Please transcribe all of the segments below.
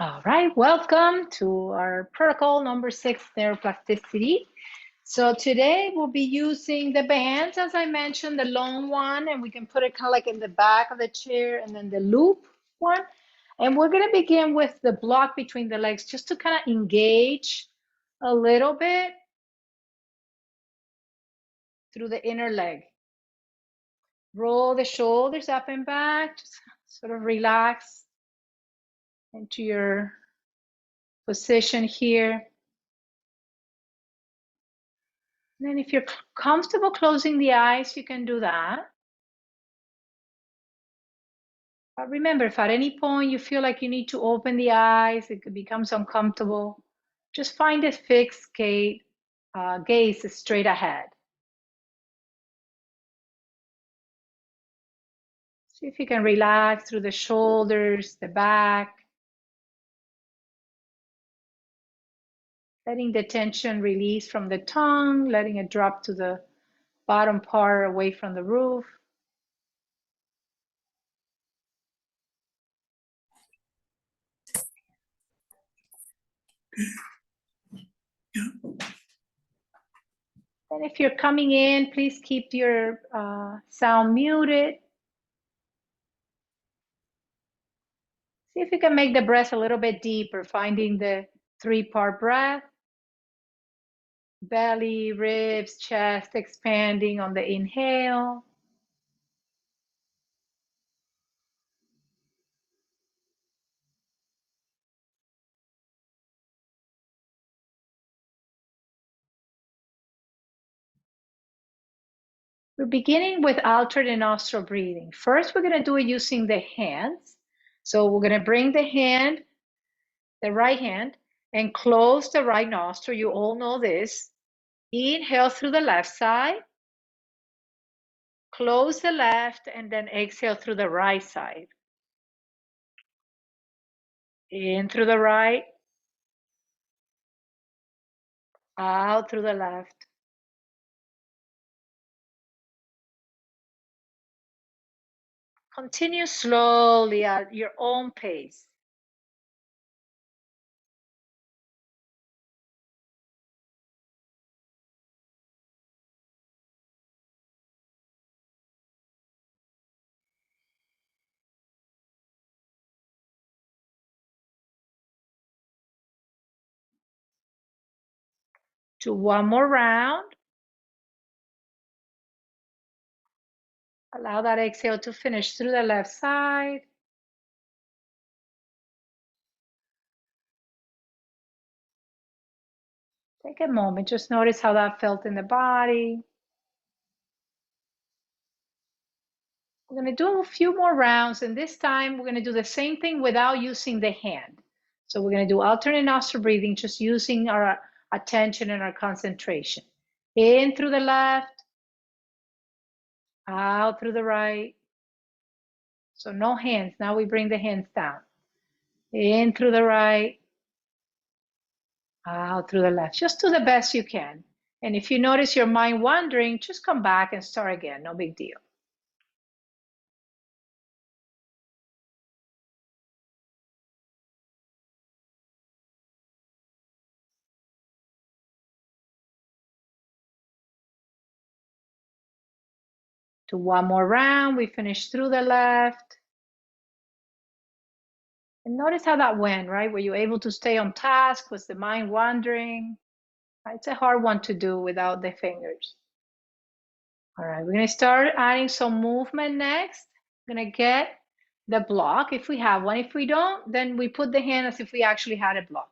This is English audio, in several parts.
All right, welcome to our protocol number 6, neuroplasticity. So today we'll be using the bands, as I mentioned, the long one, and we can put it kind of like in the back of the chair, and then the loop one. And we're going to begin with the block between the legs just to kind of engage a little bit through the inner leg. Roll the shoulders up and back, just sort of relax into your position here. And then if you're comfortable closing the eyes, you can do that. But remember, if at any point you feel like you need to open the eyes, it becomes uncomfortable, just find a fixed gaze straight ahead. See if you can relax through the shoulders, the back, letting the tension release from the tongue, letting it drop to the bottom part away from the roof. And if you're coming in, please keep your sound muted. See if you can make the breath a little bit deeper, finding the 3-part breath. Belly, ribs, chest expanding on the inhale. We're beginning with alternate nostril breathing. First, we're going to do it using the hands. So we're going to bring the hand, the right hand, and close the right nostril. You all know this. Inhale through the left side. Close the left, and then exhale through the right side. In through the right. Out through the left. Continue slowly at your own pace. Do one more round. Allow that exhale to finish through the left side. Take a moment, just notice how that felt in the body. We're going to do a few more rounds, and this time we're going to do the same thing without using the hand. So we're going to do alternate nostril breathing, just using our attention and our concentration. In through the left, out through the right. So no hands. Now we bring the hands down. In through the right, out through the left. Just do the best you can. And if you notice your mind wandering, just come back and start again. No big deal. Do one more round. We finish through the left. And notice how that went, right? Were you able to stay on task? Was the mind wandering? It's a hard one to do without the fingers. All right, we're going to start adding some movement next. We're going to get the block if we have one. If we don't, then we put the hand as if we actually had a block.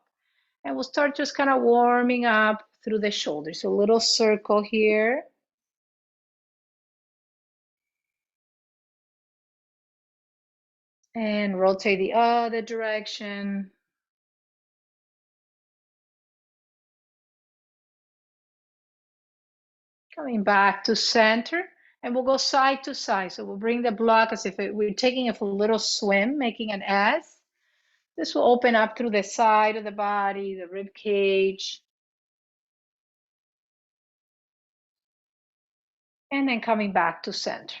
And we'll start just kind of warming up through the shoulders. So a little circle here. And rotate the other direction. Coming back to center, and we'll go side to side. So we'll bring the block as if we're taking a little swim, making an S. This will open up through the side of the body, the rib cage. And then coming back to center.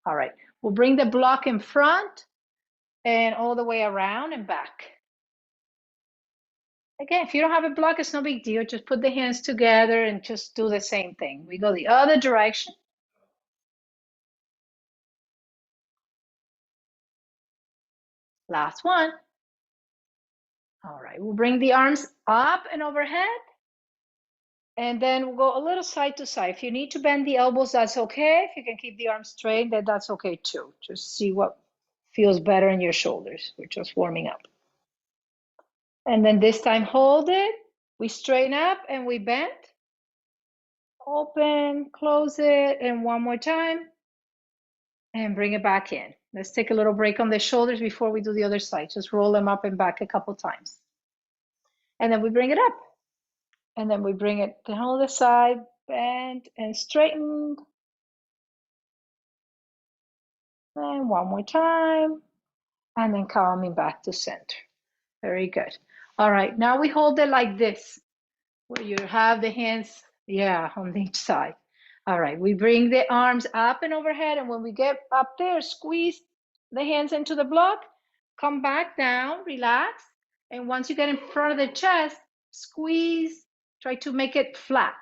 All right, we'll bring the block in front and all the way around and back. Again, if you don't have a block, it's no big deal. Just put the hands together and just do the same thing. We go the other direction. Last one. All right, we'll bring the arms up and overhead. And then we'll go a little side to side. If you need to bend the elbows, that's okay. If you can keep the arms straight, then that's okay too. Just see what feels better in your shoulders. We're just warming up. And then this time, hold it. We straighten up and we bend. Open, close it, and one more time. And bring it back in. Let's take a little break on the shoulders before we do the other side. Just roll them up and back a couple times. And then we bring it up. And then we bring it down on the side, bend and straightened. And one more time. And then coming back to center. Very good. All right, now we hold it like this, where you have the hands, on each side. All right, we bring the arms up and overhead, and when we get up there, squeeze the hands into the block, come back down, relax, and once you get in front of the chest, squeeze, try to make it flat.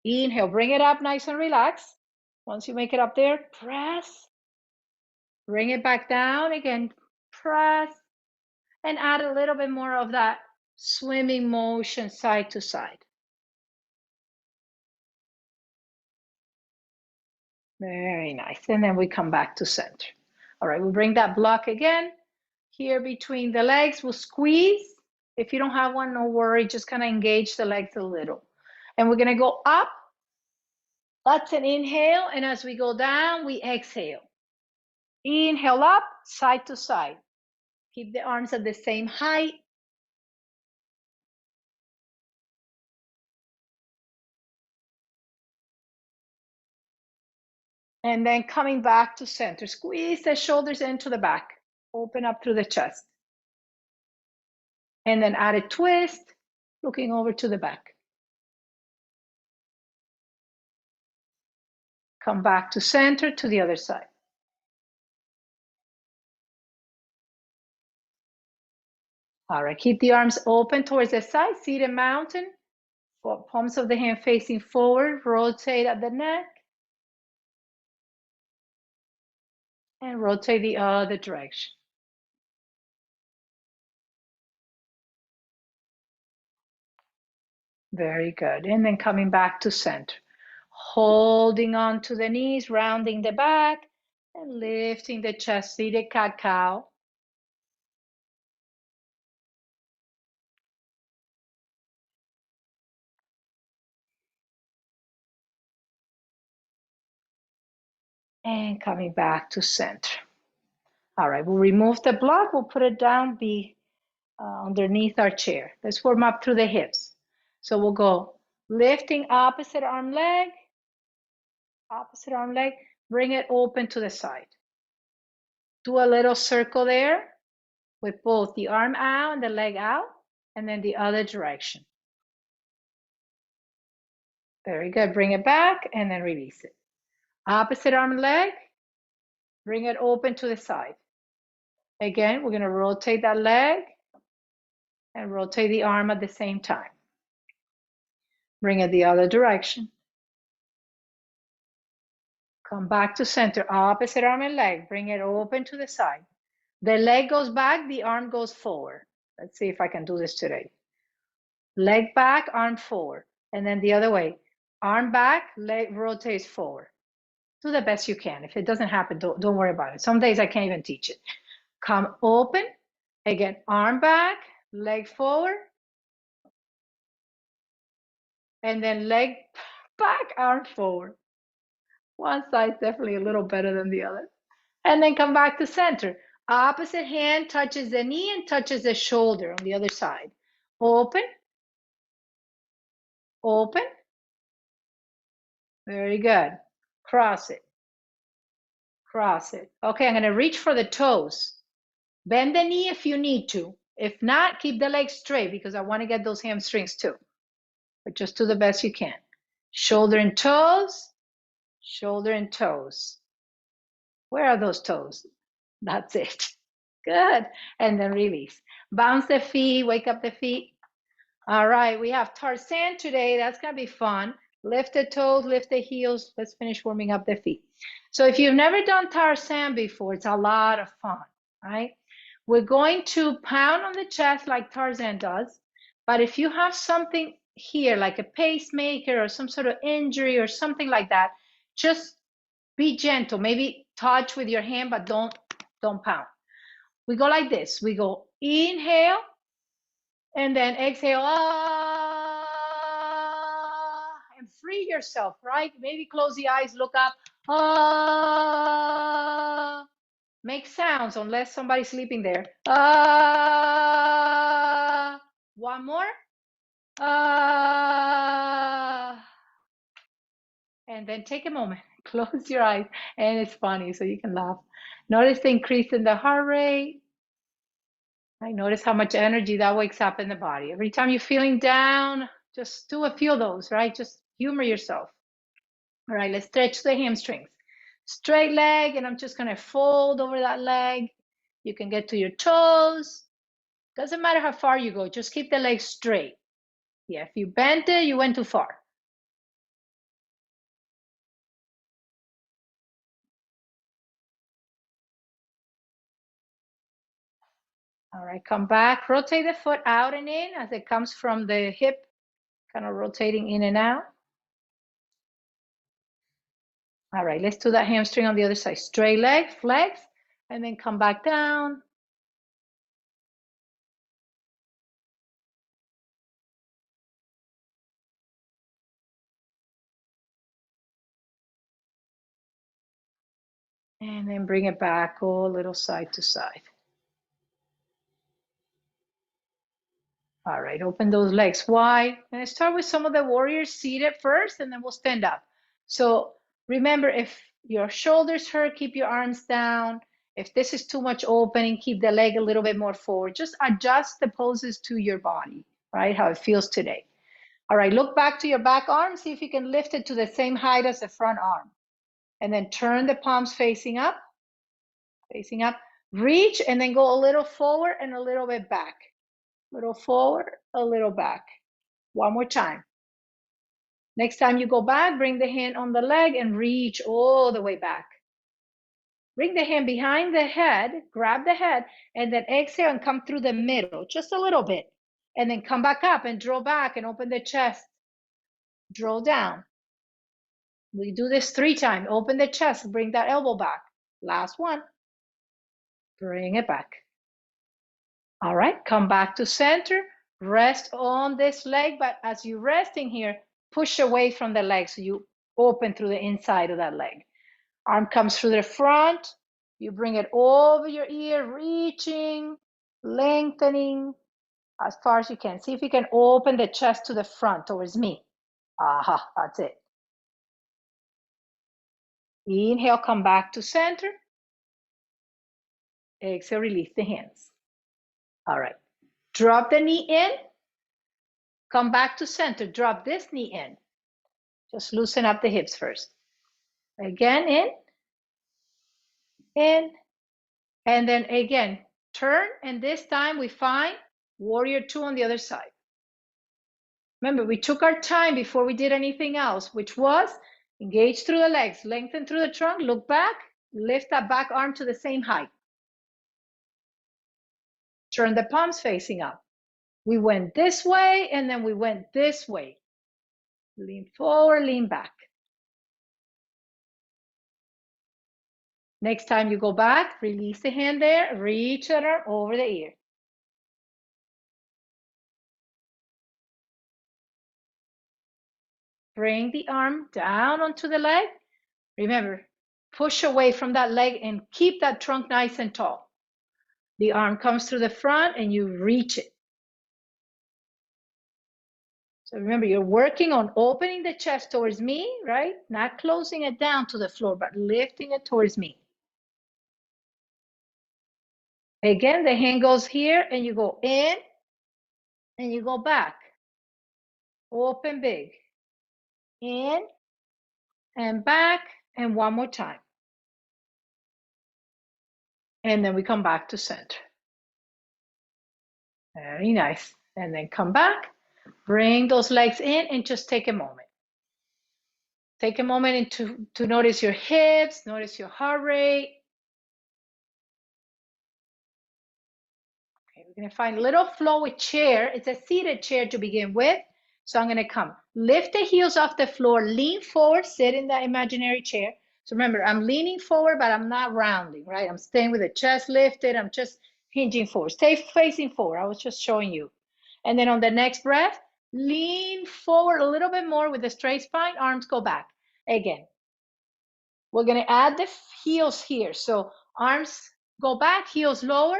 Inhale, bring it up nice and relaxed. Once you make it up there, press, bring it back down again, press, and add a little bit more of that swimming motion side to side. Very nice. And then we come back to center. All right, we'll bring that block again. Here between the legs, we'll squeeze. If you don't have one, no worry, just kind of engage the legs a little. And we're gonna go up. That's an inhale. And as we go down, we exhale. Inhale up, side to side. Keep the arms at the same height. And then coming back to center. Squeeze the shoulders into the back. Open up through the chest. And then add a twist, looking over to the back. Come back to center to the other side. All right, keep the arms open towards the side, seated mountain. Palms of the hand facing forward, rotate at the neck. And rotate the other direction. Very good. And then coming back to center. Holding on to the knees, rounding the back, and lifting the chest, seated cat-cow. And coming back to center. All right, we'll remove the block. We'll put it down underneath our chair. Let's warm up through the hips. So we'll go lifting opposite arm leg, bring it open to the side. Do a little circle there with both the arm out and the leg out, and then the other direction. Very good. Bring it back and then release it. Opposite arm leg, bring it open to the side. Again, we're going to rotate that leg and rotate the arm at the same time. Bring it the other direction. Come back to center, opposite arm and leg. Bring it open to the side. The leg goes back, the arm goes forward. Let's see if I can do this today. Leg back, arm forward. And then the other way. Arm back, leg rotates forward. Do the best you can. If it doesn't happen, don't worry about it. Some days I can't even teach it. Come open. Again, arm back, leg forward. And then leg back, arm forward. One side's definitely a little better than the other. And then come back to center. Opposite hand touches the knee and touches the shoulder on the other side. Open. Open. Very good. Cross it. Cross it. Okay, I'm going to reach for the toes. Bend the knee if you need to. If not, keep the legs straight because I want to get those hamstrings too. But just do the best you can. Shoulder and toes. Shoulder and toes. Where are those toes? That's it. Good. And then release. Bounce the feet, wake up the feet. All right, we have Tarzan today. That's going to be fun. Lift the toes, lift the heels. Let's finish warming up the feet. So if you've never done Tarzan before, it's a lot of fun, right? We're going to pound on the chest like Tarzan does. But if you have something here, like a pacemaker or some sort of injury or something like that, just be gentle. Maybe touch with your hand, but don't pound. We go like this. We go inhale, and then exhale, and free yourself, right? Maybe close the eyes, look up, make sounds unless somebody's sleeping there. One more. And then take a moment, close your eyes, and it's funny, so you can laugh. Notice the increase in the heart rate. Right? Notice how much energy that wakes up in the body. Every time you're feeling down, just do a few of those, right? Just humor yourself. All right, let's stretch the hamstrings. Straight leg, and I'm just gonna fold over that leg. You can get to your toes. Doesn't matter how far you go, just keep the leg straight. Yeah, if you bent it, you went too far. All right, come back, rotate the foot out and in as it comes from the hip, kind of rotating in and out. All right, let's do that hamstring on the other side. Straight leg, flex, and then come back down. And then bring it back, go a little side to side. All right, open those legs wide. And start with some of the warriors seated first, and then we'll stand up. So remember, if your shoulders hurt, keep your arms down. If this is too much opening, keep the leg a little bit more forward. Just adjust the poses to your body, right? How it feels today. All right, look back to your back arm. See if you can lift it to the same height as the front arm. And then turn the palms facing up, facing up. Reach and then go a little forward and a little bit back. A little forward, a little back. One more time. Next time you go back, bring the hand on the leg and reach all the way back. Bring the hand behind the head, grab the head, and then exhale and come through the middle, just a little bit. And then come back up and draw back and open the chest. Draw down. We do this 3 times. Open the chest, bring that elbow back. Last one. Bring it back. All right, come back to center. Rest on this leg, but as you're resting here, push away from the leg so you open through the inside of that leg. Arm comes through the front. You bring it over your ear, reaching, lengthening as far as you can. See if you can open the chest to the front towards me. Aha, that's it. Inhale, come back to center. Exhale, release the hands. All right. Drop the knee in. Come back to center. Drop this knee in. Just loosen up the hips first. Again, in, and then again, turn, and this time we find warrior 2 on the other side. Remember, we took our time before we did anything else, which was engage through the legs, lengthen through the trunk, look back, lift that back arm to the same height. Turn the palms facing up. We went this way, and then we went this way. Lean forward, lean back. Next time you go back, release the hand there, reach the arm over the ear. Bring the arm down onto the leg. Remember, push away from that leg and keep that trunk nice and tall. The arm comes through the front and you reach it. So remember, you're working on opening the chest towards me, right? Not closing it down to the floor, but lifting it towards me. Again, the hand goes here and you go in and you go back. Open big. In and back, and one more time. And then we come back to center. Very nice. And then come back. Bring those legs in and just take a moment. Take a moment to notice your hips, notice your heart rate. Okay, we're going to find a little flowy chair. It's a seated chair to begin with. So I'm going to come. Lift the heels off the floor, lean forward, sit in that imaginary chair. So remember, I'm leaning forward, but I'm not rounding, right? I'm staying with the chest lifted. I'm just hinging forward. Stay facing forward. I was just showing you. And then on the next breath, lean forward a little bit more with a straight spine. Arms go back. Again, we're going to add the heels here. So arms go back, heels lower,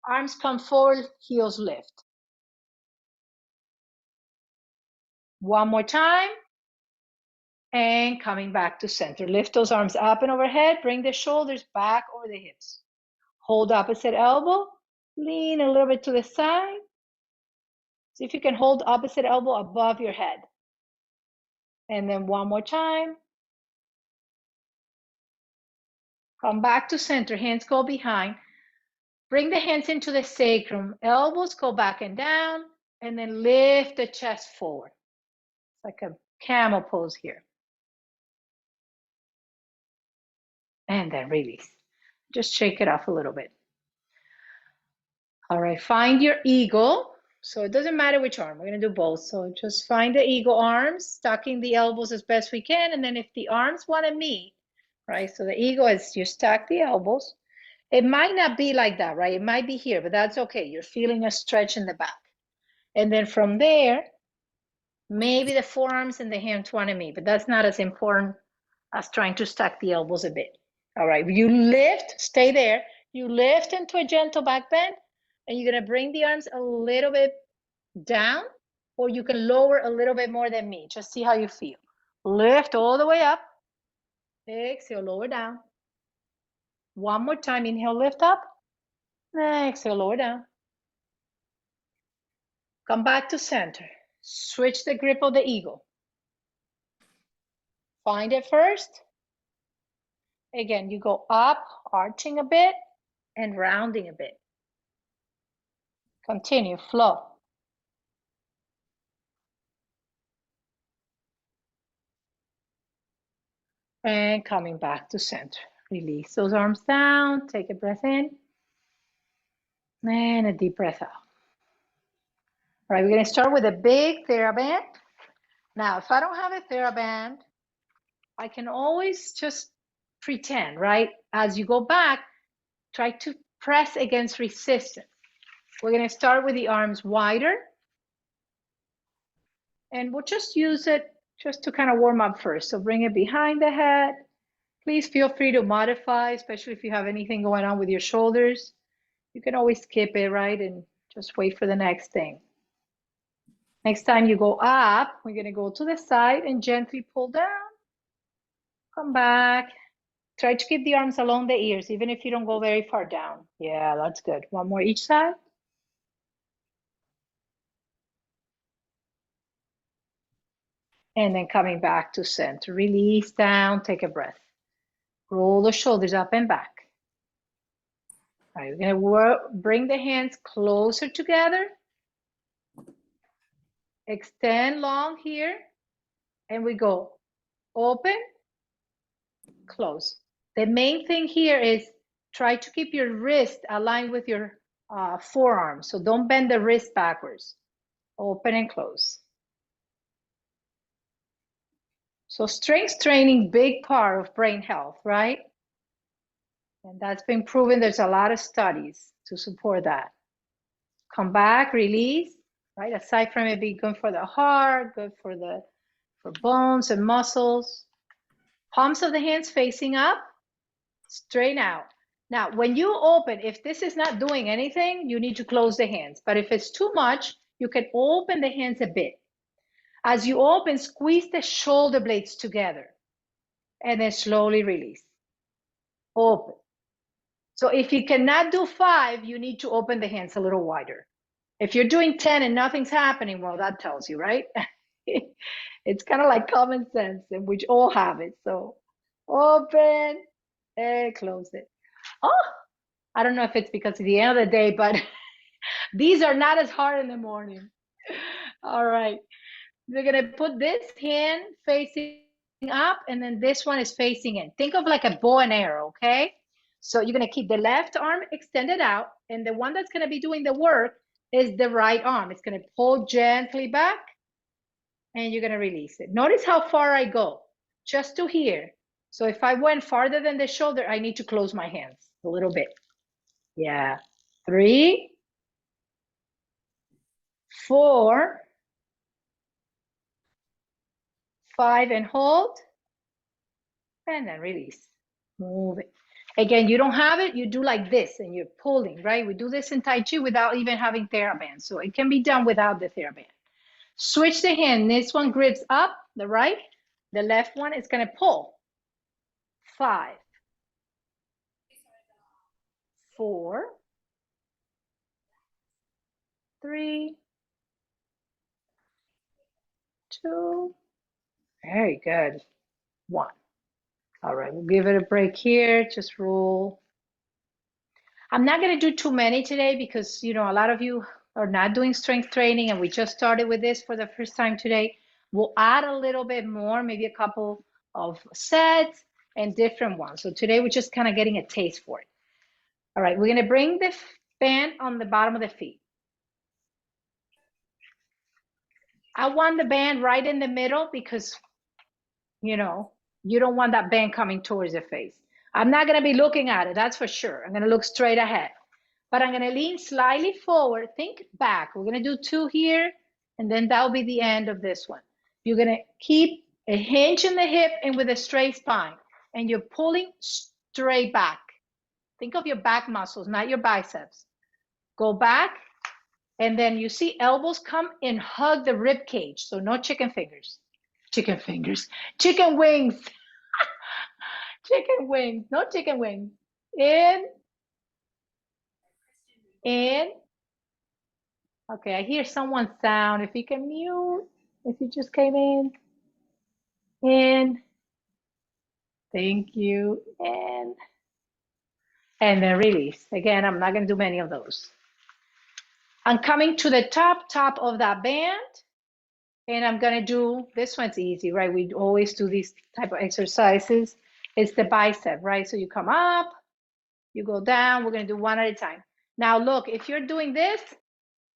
arms come forward, heels lift. One more time. And coming back to center. Lift those arms up and overhead. Bring the shoulders back over the hips. Hold opposite elbow. Lean a little bit to the side. See if you can hold opposite elbow above your head. And then one more time. Come back to center. Hands go behind. Bring the hands into the sacrum. Elbows go back and down. And then lift the chest forward. It's like a camel pose here. And then release. Just shake it off a little bit. All right, find your eagle. So it doesn't matter which arm, we're gonna do both. So just find the eagle arms, stacking the elbows as best we can. And then if the arms wanna meet, right? So the eagle is you stack the elbows. It might not be like that, right? It might be here, but that's okay. You're feeling a stretch in the back. And then from there, maybe the forearms and the hands wanna meet, but that's not as important as trying to stack the elbows a bit. All right, you lift, stay there. You lift into a gentle back bend. And you're gonna bring the arms a little bit down, or you can lower a little bit more than me. Just see how you feel. Lift all the way up. Exhale, lower down. One more time, inhale, lift up. Exhale, lower down. Come back to center. Switch the grip of the eagle. Find it first. Again, you go up, arching a bit, and rounding a bit. Continue, flow. And coming back to center. Release those arms down, take a breath in, and a deep breath out. All right, we're gonna start with a big TheraBand. Now, if I don't have a TheraBand, I can always just pretend, right? As you go back, try to press against resistance. We're gonna start with the arms wider, and we'll just use it just to kind of warm up first. So bring it behind the head. Please feel free to modify, especially if you have anything going on with your shoulders. You can always skip it, right? And just wait for the next thing. Next time you go up, we're gonna go to the side and gently pull down. Come back. Try to keep the arms along the ears, even if you don't go very far down. Yeah, that's good. One more each side. And then coming back to center. Release down, take a breath. Roll the shoulders up and back. All right, we're gonna bring the hands closer together. Extend long here. And we go open, close. The main thing here is try to keep your wrist aligned with your forearm. So don't bend the wrist backwards. Open and close. So strength training, big part of brain health, right? And that's been proven. There's a lot of studies to support that. Come back, release, right? Aside from it being good for the heart, good for bones and muscles. Palms of the hands facing up, straighten out. Now, when you open, if this is not doing anything, you need to close the hands. But if it's too much, you can open the hands a bit. As you open, squeeze the shoulder blades together and then slowly release. Open. So if you cannot do 5, you need to open the hands a little wider. If you're doing 10 and nothing's happening, well, that tells you, right? It's kind of like common sense, and we all have it. So open and close it. Oh, I don't know if it's because of the end of the day, but these are not as hard in the morning. All right. We're going to put this hand facing up, and then this one is facing in. Think of like a bow and arrow, okay? So you're going to keep the left arm extended out, and the one that's going to be doing the work is the right arm. It's going to pull gently back, and you're going to release it. Notice how far I go, just to here. So if I went farther than the shoulder, I need to close my hands a little bit. Yeah. 3, 4, 5, and hold, and then release. Move it. Again, you don't have it, you do like this, and you're pulling, right? We do this in Tai Chi without even having TheraBand, so it can be done without the TheraBand. Switch the hand. This one grips up, the right. The left one is going to pull. 5, 4, 3, 2. Very good. 1. All right, we'll give it a break here. Just roll. I'm not going to do too many today because, you know, a lot of you are not doing strength training and we just started with this for the first time today. We'll add a little bit more, maybe a couple of sets and different ones. So today we're just kind of getting a taste for it. All right, we're going to bring the band on the bottom of the feet. I want the band right in the middle because, you know, you don't want that band coming towards your face. I'm not going to be looking at it, that's for sure. I'm going to look straight ahead. But I'm going to lean slightly forward. Think back. We're going to do 2 here, and then that'll be the end of this one. You're going to keep a hinge in the hip and with a straight spine, and you're pulling straight back. Think of your back muscles, not your biceps. Go back, and then you see elbows come and hug the rib cage. So no chicken fingers. Chicken fingers. Chicken wings. Chicken wings. No chicken wings. In. In. Okay, I hear someone's sound. If you can mute, if you just came in, thank you, and then release. Again, I'm not gonna do many of those. I'm coming to the top of that band, and I'm gonna do, this one's easy, right? We always do these type of exercises. It's the bicep, right? So you come up, you go down, we're gonna do one at a time. Now look, if you're doing this,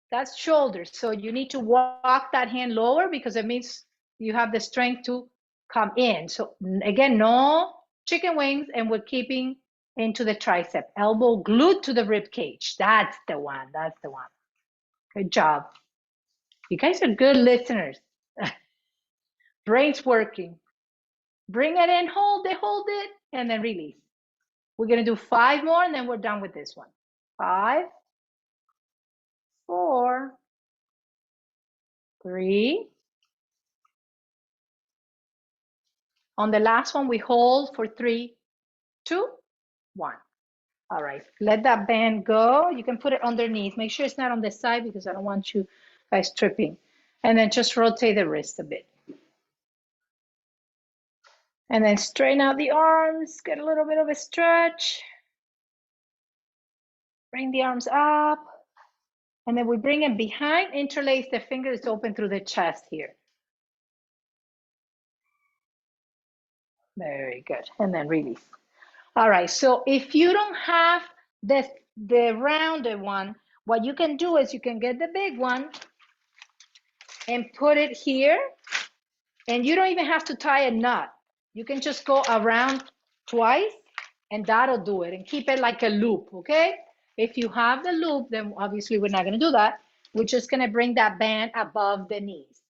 that's shoulders. So you need to walk that hand lower because it means you have the strength to come in. So again, no chicken wings, and we're keeping into the tricep. Elbow glued to the rib cage. That's the one. That's the one. Good job. You guys are good listeners. Brain's working. Bring it in, hold it, and then release. We're going to do 5 more, and then we're done with this one. 5, 4, 3. On the last one, we hold for 3, 2, 1. All right, let that band go. You can put it underneath. Make sure it's not on the side because I don't want you guys tripping. And then just rotate the wrist a bit. And then straighten out the arms, get a little bit of a stretch. Bring the arms up. And then we bring them behind, interlace the fingers open through the chest here. Very good. And then release. All right, so if you don't have the rounded one, what you can do is you can get the big one and put it here. And you don't even have to tie a knot. You can just go around twice and that'll do it, and keep it like a loop, okay? If you have the loop, then obviously we're not gonna do that. We're just gonna bring that band above the knees.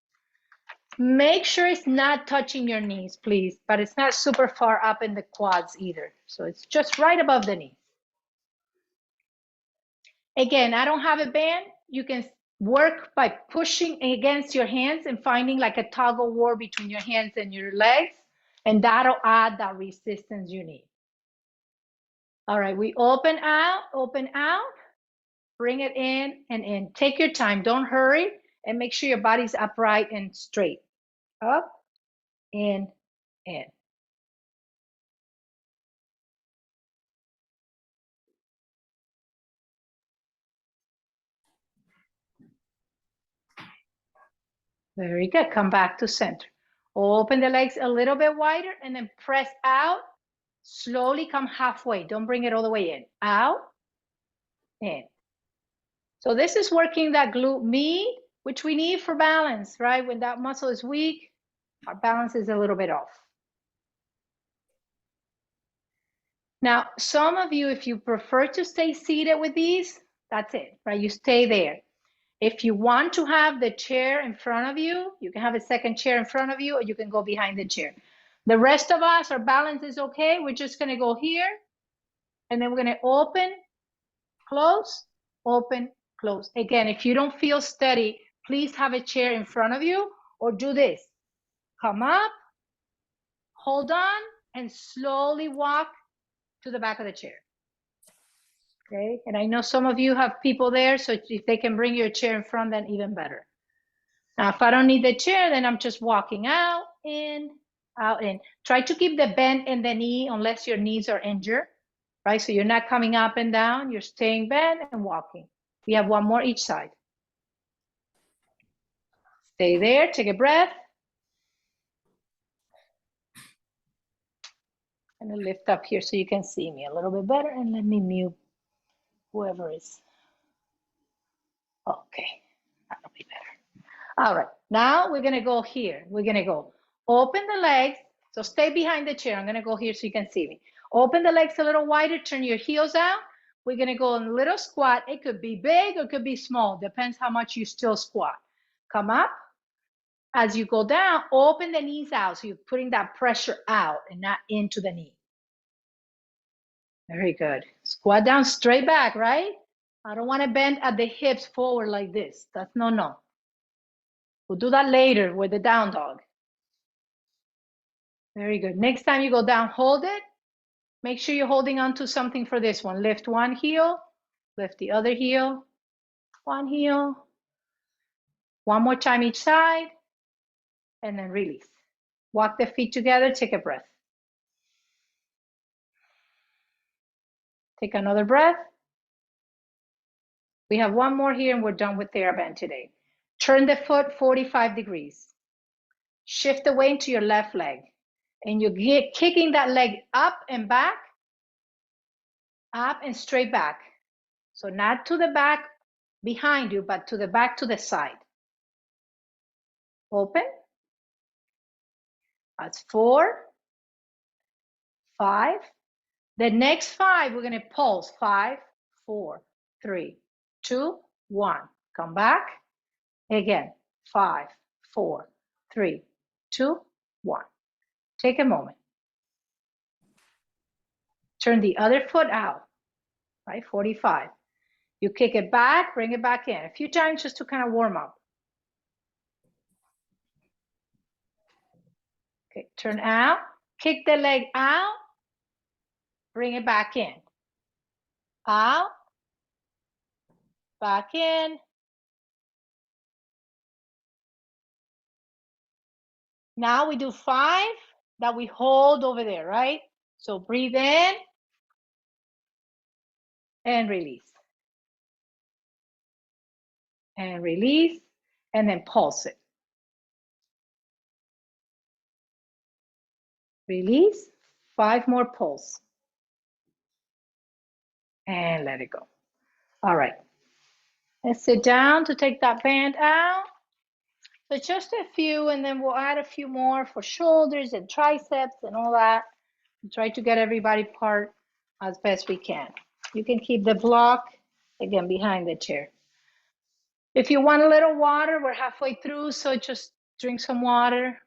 Make sure it's not touching your knees, please, but it's not super far up in the quads either. So it's just right above the knees. Again, I don't have a band. You can work by pushing against your hands and finding like a tug of war between your hands and your legs, and that'll add that resistance you need. All right, we open out, bring it in and in. Take your time, don't hurry, and make sure your body's upright and straight. Up, in. Very good. Come back to center. Open the legs a little bit wider and then press out. Slowly come halfway. Don't bring it all the way in. Out, in. So this is working that glute med, which we need for balance, right? When that muscle is weak, our balance is a little bit off. Now, some of you, if you prefer to stay seated with these, that's it, right? You stay there. If you want to have the chair in front of you, you can have a second chair in front of you, or you can go behind the chair. The rest of us, our balance is okay. We're just going to go here, and then we're going to open, close, open, close. Again, if you don't feel steady, please have a chair in front of you, or do this. Come up, hold on, and slowly walk to the back of the chair. Okay, and I know some of you have people there, so if they can bring your chair in front, then even better. Now, if I don't need the chair, then I'm just walking out, in, out, in. Try to keep the bend in the knee unless your knees are injured, right? So you're not coming up and down, you're staying bent and walking. We have one more each side. Stay there, take a breath. I'm gonna lift up here so you can see me a little bit better, and let me mute whoever is. Okay, that'll be better. All right, now we're gonna go here. We're gonna go open the legs. So stay behind the chair. I'm gonna go here so you can see me. Open the legs a little wider, turn your heels out. We're gonna go in a little squat. It could be big or it could be small, depends how much you still squat. Come up. As you go down, open the knees out. So you're putting that pressure out and not into the knee. Very good. Squat down straight back, right? I don't want to bend at the hips forward like this. That's no. We'll do that later with the down dog. Very good. Next time you go down, hold it. Make sure you're holding on to something for this one. Lift one heel, lift the other heel, one heel. One more time each side, and then release. Walk the feet together, take a breath. Take another breath. We have one more here and we're done with TheraBand today. Turn the foot 45 degrees. Shift the weight to your left leg. And you're kicking that leg up and back, up and straight back. So not to the back behind you, but to the back to the side. Open. That's 4, 5. The next 5, we're going to pulse. 5, 4, 3, 2, 1. Come back. Again. 5, 4, 3, 2, 1. Take a moment. Turn the other foot out. Right? 45. You kick it back, bring it back in. A few times just to kind of warm up. Okay, turn out. Kick the leg out. Bring it back in. Out. Back in. Now we do 5 that we hold over there, right? So breathe in and release. And release, and then pulse it. Release, 5 more pulse. And let it go. All right. Let's sit down to take that band out. So just a few, and then we'll add a few more for shoulders and triceps and all that. And try to get everybody part as best we can. You can keep the block, again, behind the chair. If you want a little water, we're halfway through, so just drink some water.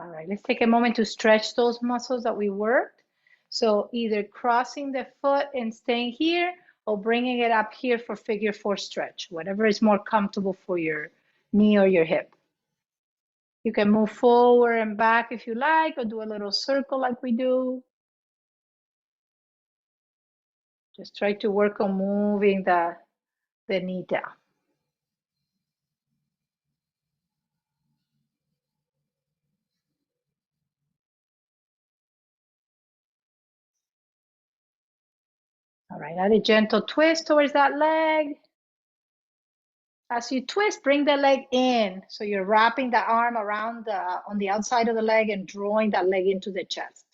All right, let's take a moment to stretch those muscles that we worked. So either crossing the foot and staying here, or bringing it up here for figure 4 stretch, whatever is more comfortable for your knee or your hip. You can move forward and back if you like, or do a little circle like we do. Just try to work on moving the the knee down. All right, add a gentle twist towards that leg. As you twist, bring the leg in. So you're wrapping the arm around on the outside of the leg and drawing that leg into the chest.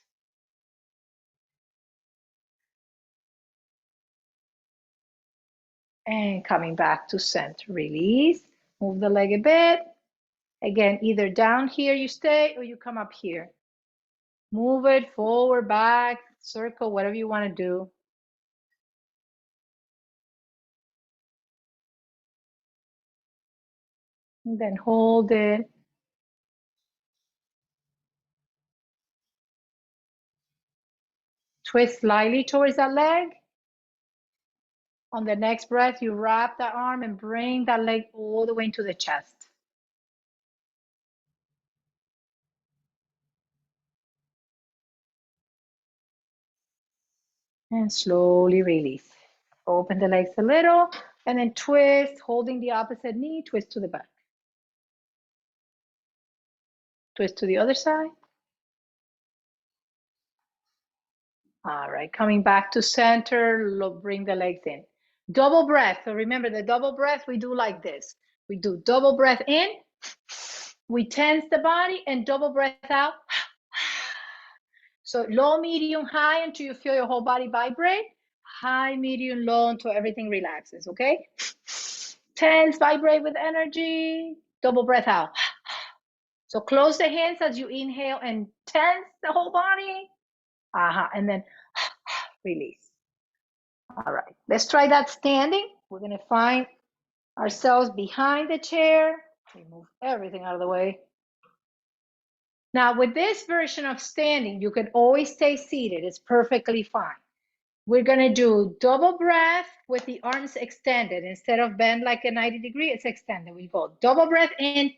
And coming back to center, release. Move the leg a bit. Again, either down here you stay or you come up here. Move it forward, back, circle, whatever you want to do. And then hold it. Twist slightly towards that leg. On the next breath, you wrap that arm and bring that leg all the way into the chest. And slowly release. Open the legs a little and then twist, holding the opposite knee, twist to the back. Twist to the other side. All right, coming back to center, bring the legs in. Double breath. So remember the double breath we do like this. We do double breath in, we tense the body, and double breath out. So low, medium, high until you feel your whole body vibrate. High, medium, low until everything relaxes, okay? Tense, vibrate with energy. Double breath out. So close the hands as you inhale and tense the whole body. And then release. All right, let's try that standing. We're gonna find ourselves behind the chair. Remove everything out of the way. Now with this version of standing, you can always stay seated. It's perfectly fine. We're gonna do double breath with the arms extended. Instead of bend like a 90 degree, it's extended. We go double breath in,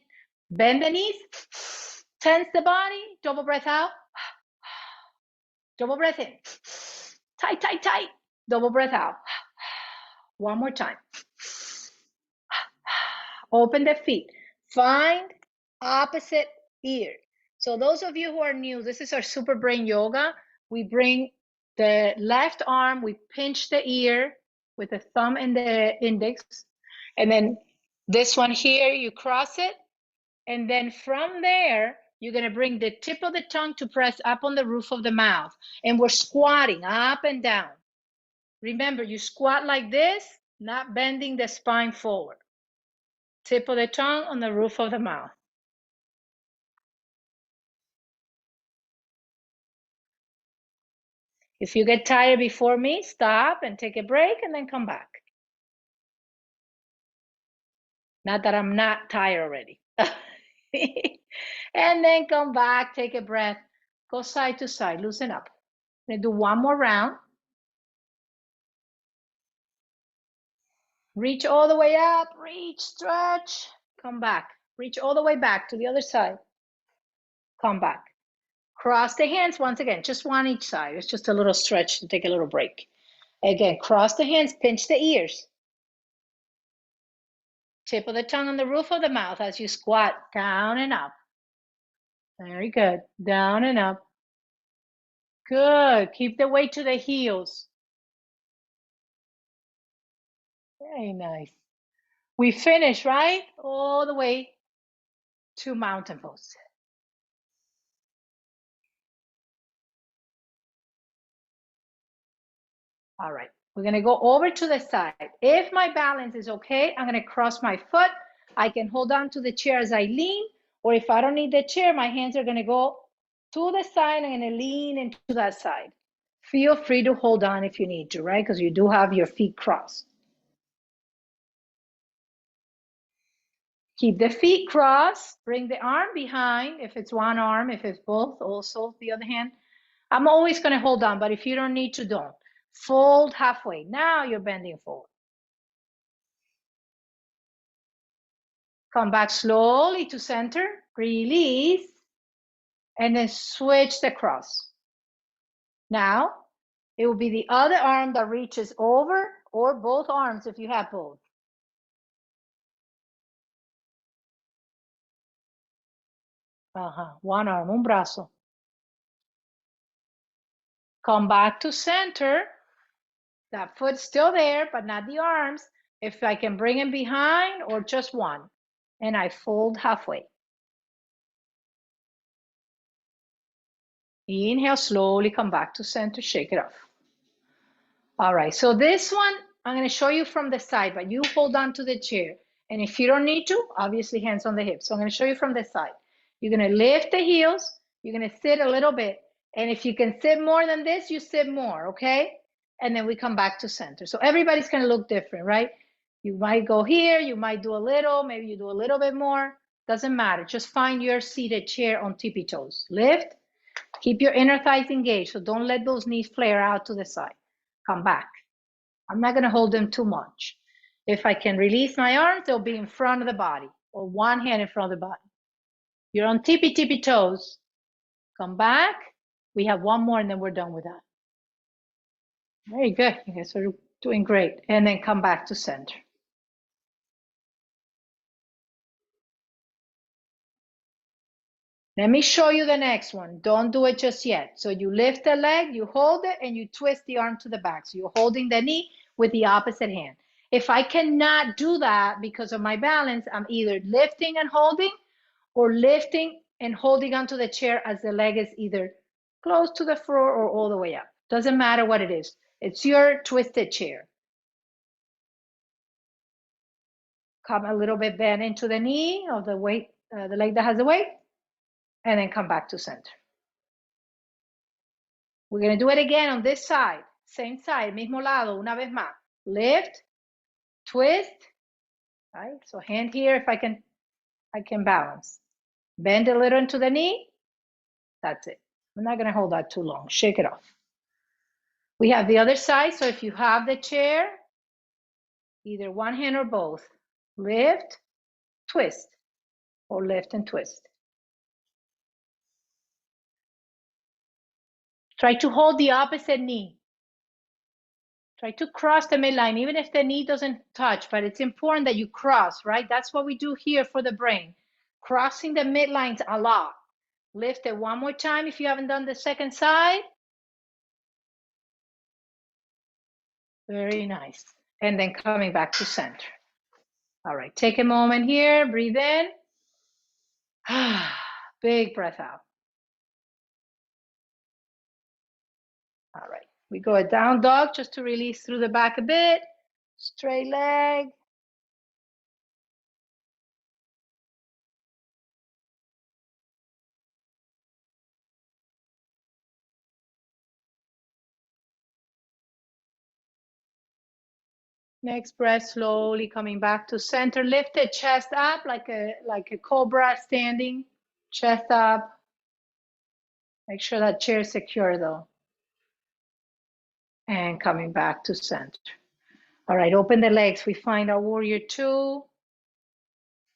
bend the knees, tense the body, double breath out, double breath in, tight, tight, tight, double breath out. One more time. Open the feet. Find opposite ear. So those of you who are new, this is our super brain yoga. We bring the left arm, we pinch the ear with the thumb and the index. And then this one here, you cross it. And then from there, you're gonna bring the tip of the tongue to press up on the roof of the mouth. And we're squatting up and down. Remember, you squat like this, not bending the spine forward. Tip of the tongue on the roof of the mouth. If you get tired before me, stop and take a break and then come back. Not that I'm not tired already. And then come back, take a breath, go side to side, loosen up. I'm gonna do one more round. Reach all the way up, reach, stretch, come back. Reach all the way back to the other side. Come back. Cross the hands once again, just one each side. It's just a little stretch to take a little break. Again, cross the hands, pinch the ears. Tip of the tongue on the roof of the mouth as you squat down and up. Very good. Down and up. Good. Keep the weight to the heels. Very nice. We finish, right? All the way to mountain pose. All right. We're going to go over to the side. If my balance is okay, I'm going to cross my foot. I can hold on to the chair as I lean, or if I don't need the chair, my hands are going to go to the side. I'm going to lean into that side. Feel free to hold on if you need to, right? Because you do have your feet crossed. Keep the feet crossed. Bring the arm behind. If it's one arm, if it's both, also the other hand. I'm always going to hold on, but if you don't need to, don't. Fold halfway. Now you're bending forward. Come back slowly to center. Release. And then switch the cross. Now, it will be the other arm that reaches over, or both arms if you have both. Ajá, one arm, un brazo. Come back to center. That foot's still there, but not the arms. If I can bring him behind or just one. And I fold halfway. Inhale, slowly come back to center, shake it off. All right, so this one, I'm gonna show you from the side, but you hold on to the chair. And if you don't need to, obviously hands on the hips. So I'm gonna show you from the side. You're gonna lift the heels, you're gonna sit a little bit. And if you can sit more than this, you sit more, okay? And then we come back to center. So everybody's gonna look different, right? You might go here, you might do a little, maybe you do a little bit more. Doesn't matter, just find your seated chair on tippy toes. Lift, keep your inner thighs engaged, so don't let those knees flare out to the side. Come back. I'm not gonna hold them too much. If I can release my arms, they'll be in front of the body, or one hand in front of the body. You're on tippy toes. Come back. We have one more and then we're done with that. Very good. You guys are doing great. And then come back to center. Let me show you the next one. Don't do it just yet. So you lift the leg, you hold it, and you twist the arm to the back. So you're holding the knee with the opposite hand. If I cannot do that because of my balance, I'm either lifting and holding, or lifting and holding onto the chair as the leg is either close to the floor or all the way up. Doesn't matter what it is. It's your twisted chair. Come a little bit bend into the knee of the weight, the leg that has the weight, and then come back to center. We're going to do it again on this side. Same side, mismo lado, una vez más. Lift, twist, right? So hand here if I can balance. Bend a little into the knee. That's it. I'm not going to hold that too long. Shake it off. We have the other side, so if you have the chair, either one hand or both. Lift, twist, or lift and twist. Try to hold the opposite knee. Try to cross the midline, even if the knee doesn't touch, but it's important that you cross, right? That's what we do here for the brain. Crossing the midlines a lot. Lift it one more time if you haven't done the second side. Very nice. And then coming back to center. All right, take a moment here, breathe in. Big breath out. All right, we go a down dog just to release through the back a bit. Straight leg. Next breath, slowly coming back to center. Lift the chest up like a cobra standing. Chest up. Make sure that chair is secure though. And coming back to center. All right, open the legs. We find our warrior two.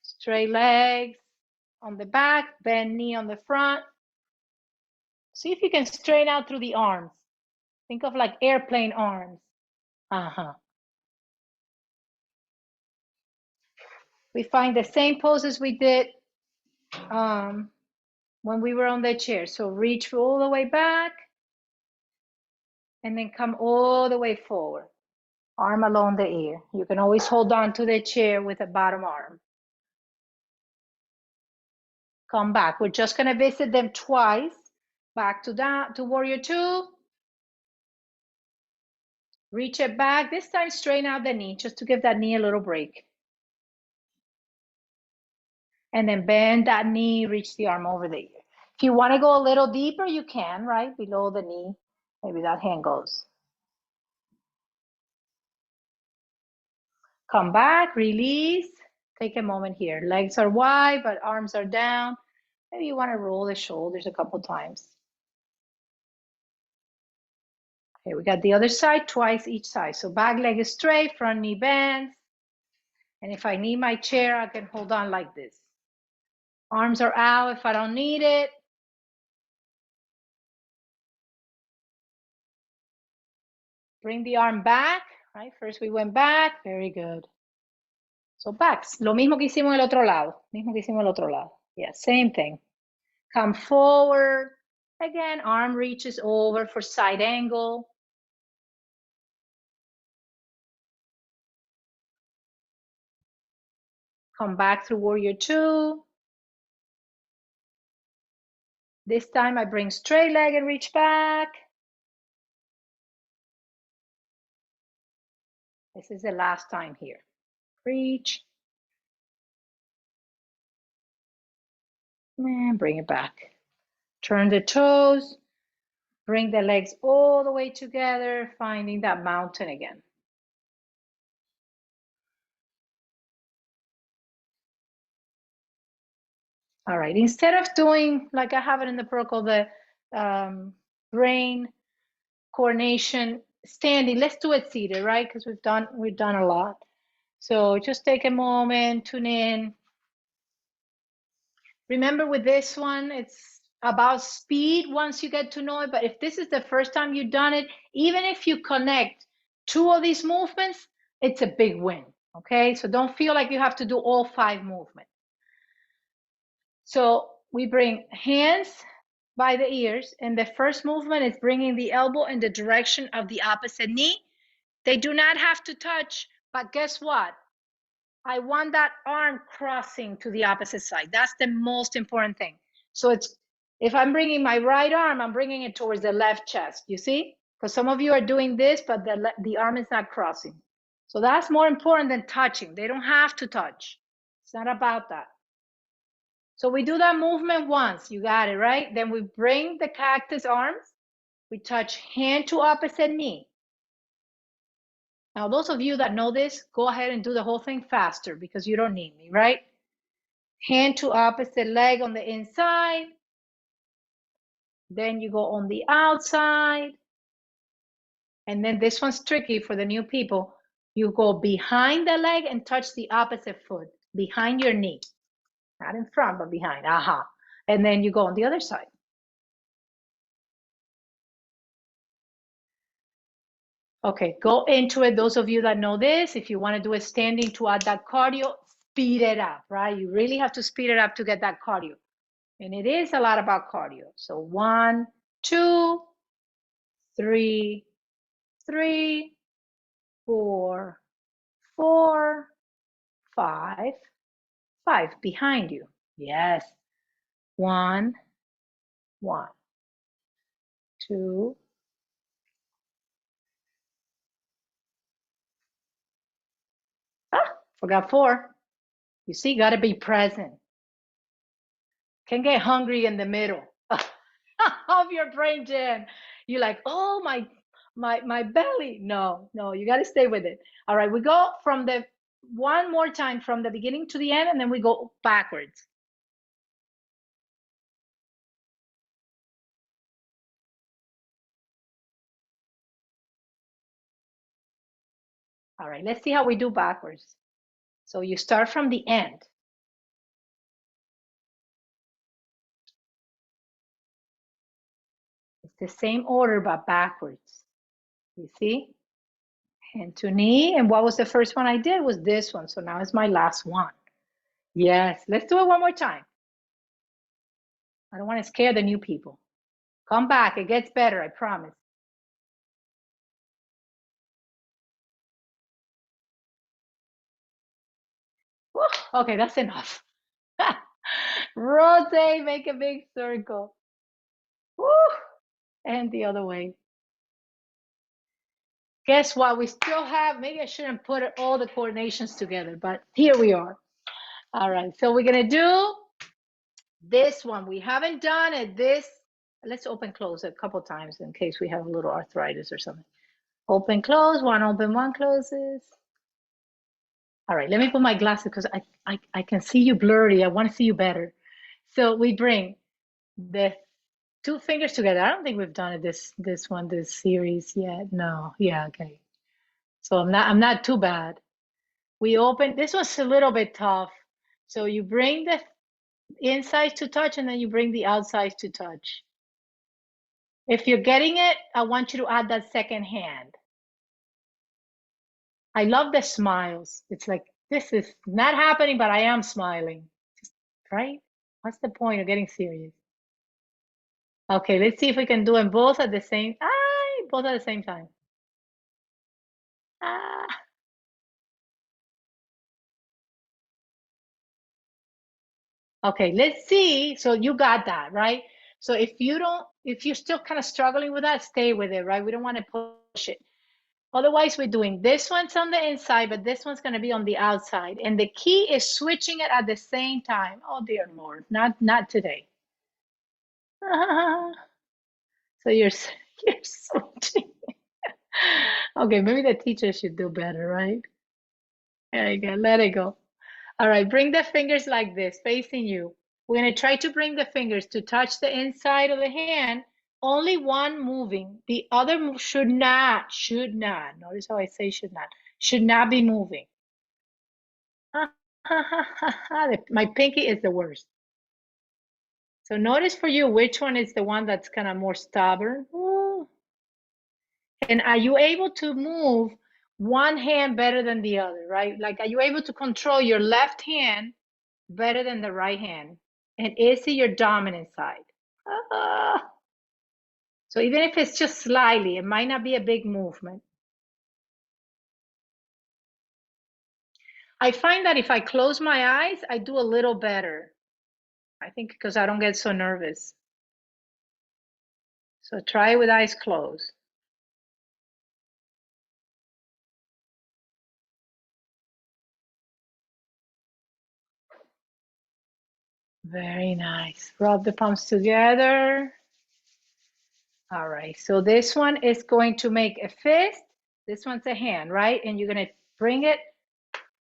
Straight legs on the back, bend knee on the front. See if you can straighten out through the arms. Think of like airplane arms. We find the same poses we did when we were on the chair. So reach all the way back and then come all the way forward. Arm along the ear. You can always hold on to the chair with the bottom arm. Come back. We're just going to visit them twice. Back to that, to warrior two. Reach it back. This time straighten out the knee just to give that knee a little break. And then bend that knee, reach the arm over the ear. If you want to go a little deeper, you can, right? Below the knee. Maybe that hand goes. Come back, release. Take a moment here. Legs are wide, but arms are down. Maybe you want to roll the shoulders a couple times. Okay, we got the other side, twice each side. So back leg is straight, front knee bends. And if I need my chair, I can hold on like this. Arms are out if I don't need it. Bring the arm back, right? First we went back, very good. So backs, lo mismo que hicimos el otro lado, mismo que hicimos el otro lado. Yeah, same thing. Come forward. Again, arm reaches over for side angle. Come back through warrior two. This time I bring straight leg and reach back. This is the last time here. Reach. And bring it back. Turn the toes. Bring the legs all the way together, finding that mountain again. All right, instead of doing, like I have it in the protocol, the brain coordination standing, let's do it seated, right? Because we've done a lot. So just take a moment, tune in. Remember with this one, it's about speed once you get to know it, but if this is the first time you've done it, even if you connect two of these movements, it's a big win, okay? So don't feel like you have to do all 5 movements. So we bring hands by the ears, and the first movement is bringing the elbow in the direction of the opposite knee. They do not have to touch, but guess what? I want that arm crossing to the opposite side. That's the most important thing. So it's, if I'm bringing my right arm, I'm bringing it towards the left chest, you see? Because some of you are doing this, but the arm is not crossing. So that's more important than touching. They don't have to touch. It's not about that. So we do that movement once, you got it, right? Then we bring the cactus arms, we touch hand to opposite knee. Now, those of you that know this, go ahead and do the whole thing faster because you don't need me, right? Hand to opposite leg on the inside. Then you go on the outside. And then this one's tricky for the new people. You go behind the leg and touch the opposite foot, behind your knee. Not in front, but behind. Aha. And then you go on the other side. Okay, go into it. Those of you that know this, if you want to do it standing to add that cardio, speed it up, right? You really have to speed it up to get that cardio. And it is a lot about cardio. So 1, 2, 3, 3, 4, 4, 5, 5 behind you. Yes. 1, 1, 2. Ah, forgot 4. You see, got to be present. Can get hungry in the middle of your brain jam. You're like, oh, my belly. No, you got to stay with it. All right, we go from the one more time from the beginning to the end, and then we go backwards. All right, let's see how we do backwards. So you start from the end. It's the same order, but backwards. You see? Hand to knee. And what was the first one I did? Was this one. So now it's my last one. Yes, let's do it one more time. I don't want to scare the new people. Come back. It gets better, I promise. Whew, okay, that's enough. Rotate, make a big circle. Woo, and the other way. Guess what? We still have, maybe I shouldn't put all the coordinations together, but here we are. All right, so we're going to do this one. We haven't done it. Let's open, close a couple times in case we have a little arthritis or something. Open, close, one open, one closes. All right, let me put my glasses because I can see you blurry. I want to see you better. So we bring the 2 fingers together. I don't think we've done it this series yet. No, yeah, okay. So I'm not too bad. We open, this was a little bit tough. So you bring the inside to touch and then you bring the outside to touch. If you're getting it, I want you to add that second hand. I love the smiles. It's like, this is not happening, but I am smiling. Right? What's the point of getting serious? Okay, let's see if we can do them both at the same, both at the same time. Ah. Okay, let's see. So you got that, right? So if you're still kind of struggling with that, stay with it, right? We don't want to push it. Otherwise, we're doing this one's on the inside, but this one's going to be on the outside. And the key is switching it at the same time. Oh, dear Lord, not today. So you're switching. Okay, maybe the teacher should do better, right? There you go. Let it go. All right, bring the fingers like this, facing you. We're going to try to bring the fingers to touch the inside of the hand. Only one moving. The other should not. Notice how I say should not be moving. My pinky is the worst. So notice for you, which one is the one that's kind of more stubborn? Ooh. And are you able to move one hand better than the other, right? Like, are you able to control your left hand better than the right hand? And is it your dominant side? Ah. So even if it's just slightly, it might not be a big movement. I find that if I close my eyes, I do a little better. I think because I don't get so nervous. So try it with eyes closed. Very nice. Rub the palms together. All right, so this one is going to make a fist. This one's a hand, right? And you're gonna bring it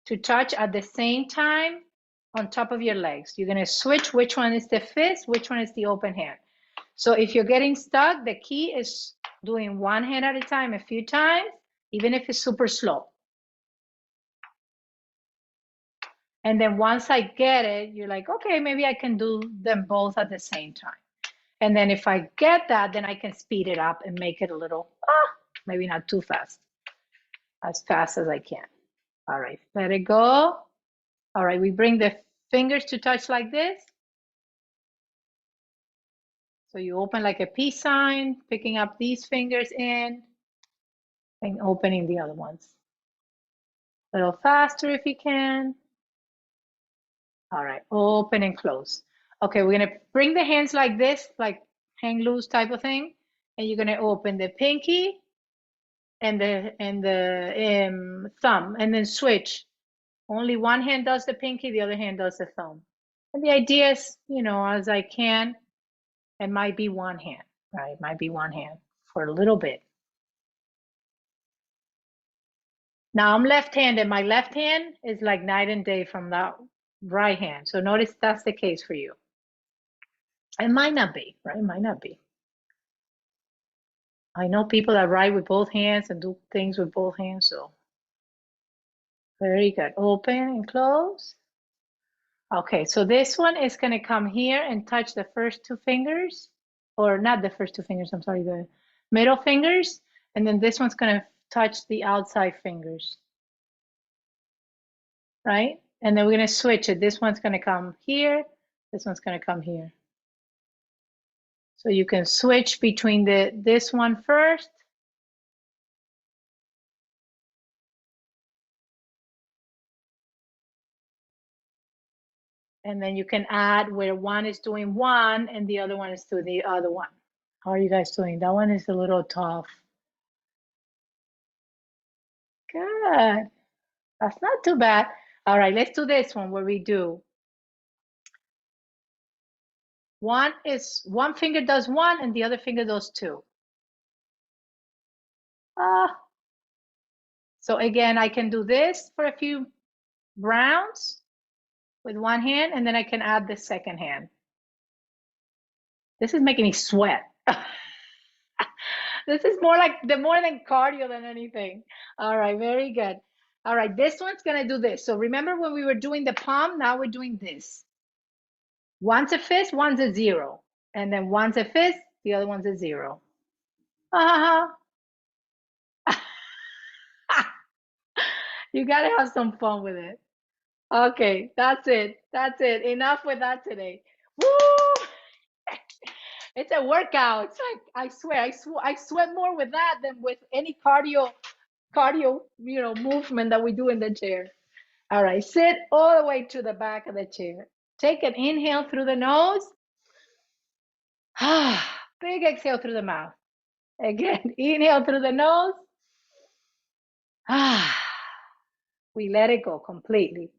to touch at the same time on top of your legs. You're gonna switch which one is the fist, which one is the open hand. So if you're getting stuck, the key is doing one hand at a time a few times, even if it's super slow. And then once I get it, you're like, okay, maybe I can do them both at the same time. And then if I get that, then I can speed it up and make it a little, maybe not too fast, as fast as I can. All right, let it go. All right, we bring the fingers to touch like this. So you open like a peace sign, picking up these fingers in and opening the other ones. A little faster if you can. All right, open and close. Okay, we're gonna bring the hands like this, like hang loose type of thing. And you're gonna open the pinky and the thumb, and then switch. Only one hand does the pinky, the other hand does the thumb. And the idea is, as I can, it might be one hand, right? It might be one hand for a little bit. Now I'm left-handed. My left hand is like night and day from that right hand. So notice that's the case for you. It might not be, right? It might not be. I know people that write with both hands and do things with both hands, so very good. Open and close. Okay, so this one is going to come here and touch the first two fingers, or not the first two fingers, I'm sorry, the middle fingers, and then this one's going to touch the outside fingers, right? And then we're going to switch it. This one's going to come here, this one's going to come here. So you can switch between this one first. And then you can add where one is doing one and the other one is doing the other one. How are you guys doing? That one is a little tough. Good. That's not too bad. All right, let's do this one where we do. One finger does one and the other finger does two. So again, I can do this for a few rounds with one hand, and then I can add the second hand. This is making me sweat. This is more than cardio than anything. All right, very good. All right, this one's gonna do this. So remember when we were doing the palm, now we're doing this. One's a fist, one's a zero. And then one's a fist, the other one's a zero. You gotta have some fun with it. Okay, that's it. That's it. Enough with that today. Woo! It's a workout. It's like, I swear, I sweat more with that than with any cardio, movement that we do in the chair. All right, sit all the way to the back of the chair. Take an inhale through the nose. Big exhale through the mouth. Again, inhale through the nose. We let it go completely.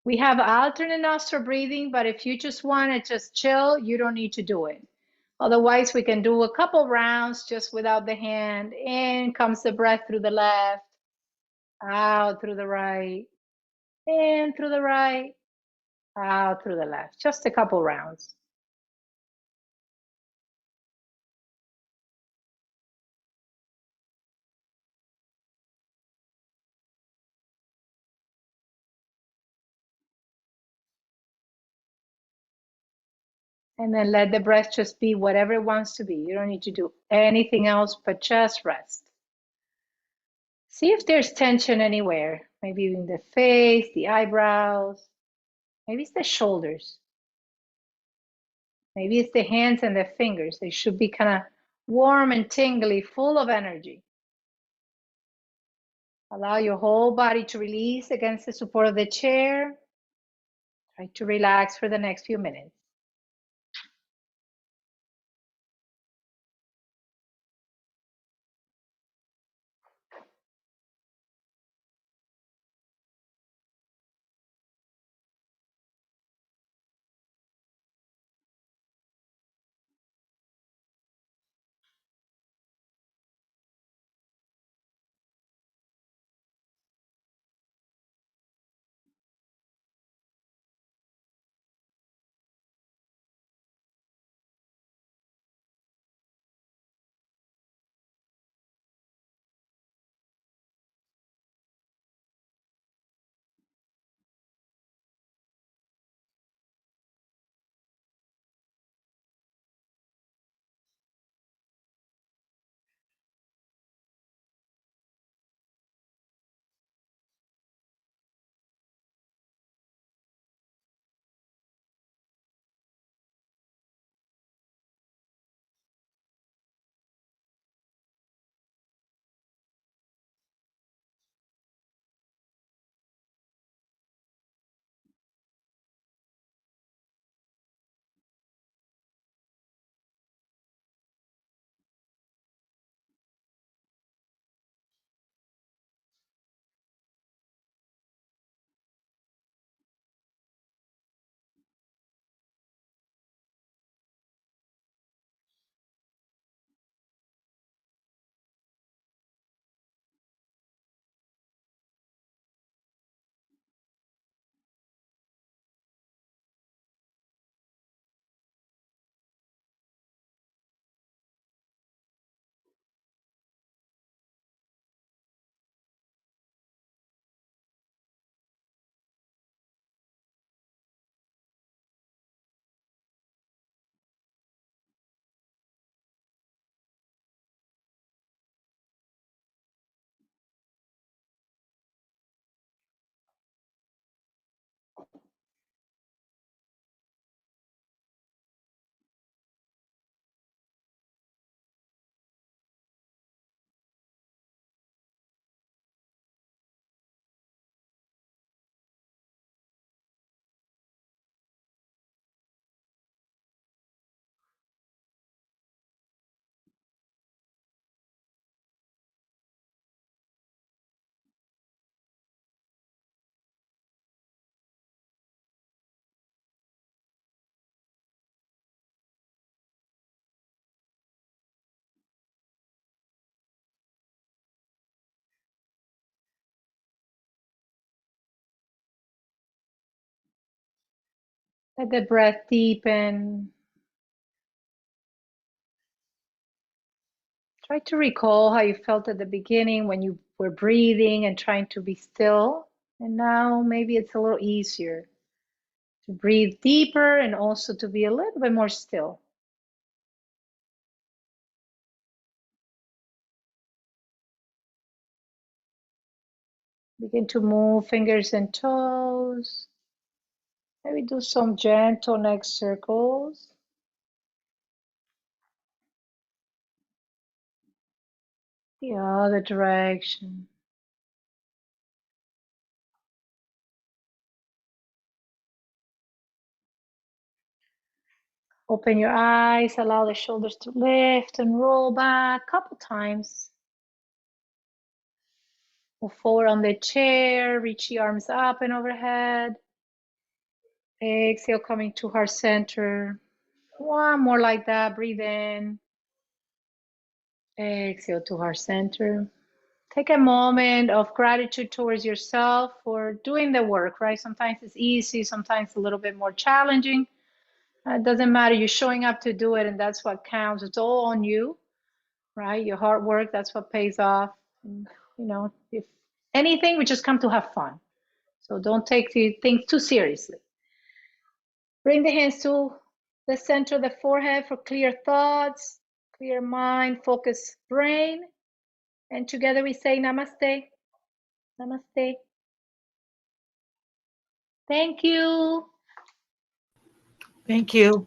We have alternate nostril breathing, but if you just want to just chill, you don't need to do it. Otherwise, we can do a couple rounds just without the hand. In comes the breath through the left, out through the right, in through the right, out through the left. Just a couple rounds. And then let the breath just be whatever it wants to be. You don't need to do anything else but just rest. See if there's tension anywhere, maybe in the face, the eyebrows, maybe it's the shoulders, maybe it's the hands and the fingers. They should be kind of warm and tingly, full of energy. Allow your whole body to release against the support of the chair. Try to relax for the next few minutes. Let the breath deepen. Try to recall how you felt at the beginning when you were breathing and trying to be still. And now maybe it's a little easier to breathe deeper and also to be a little bit more still. Begin to move fingers and toes Maybe do some gentle neck circles. The other direction. Open your eyes, allow the shoulders to lift and roll back a couple times. Move forward on the chair, reach the arms up and overhead. Exhale, coming to heart center. One more like that, breathe in. Exhale to heart center. Take a moment of gratitude towards yourself for doing the work, right? Sometimes it's easy, sometimes a little bit more challenging. It doesn't matter, you're showing up to do it, and that's what counts. It's all on you, right? Your hard work, that's what pays off. And, you know, if anything, we just come to have fun. So don't take things too seriously. Bring the hands to the center of the forehead for clear thoughts, clear mind, focused brain. And together we say namaste. Namaste. Thank you. Thank you.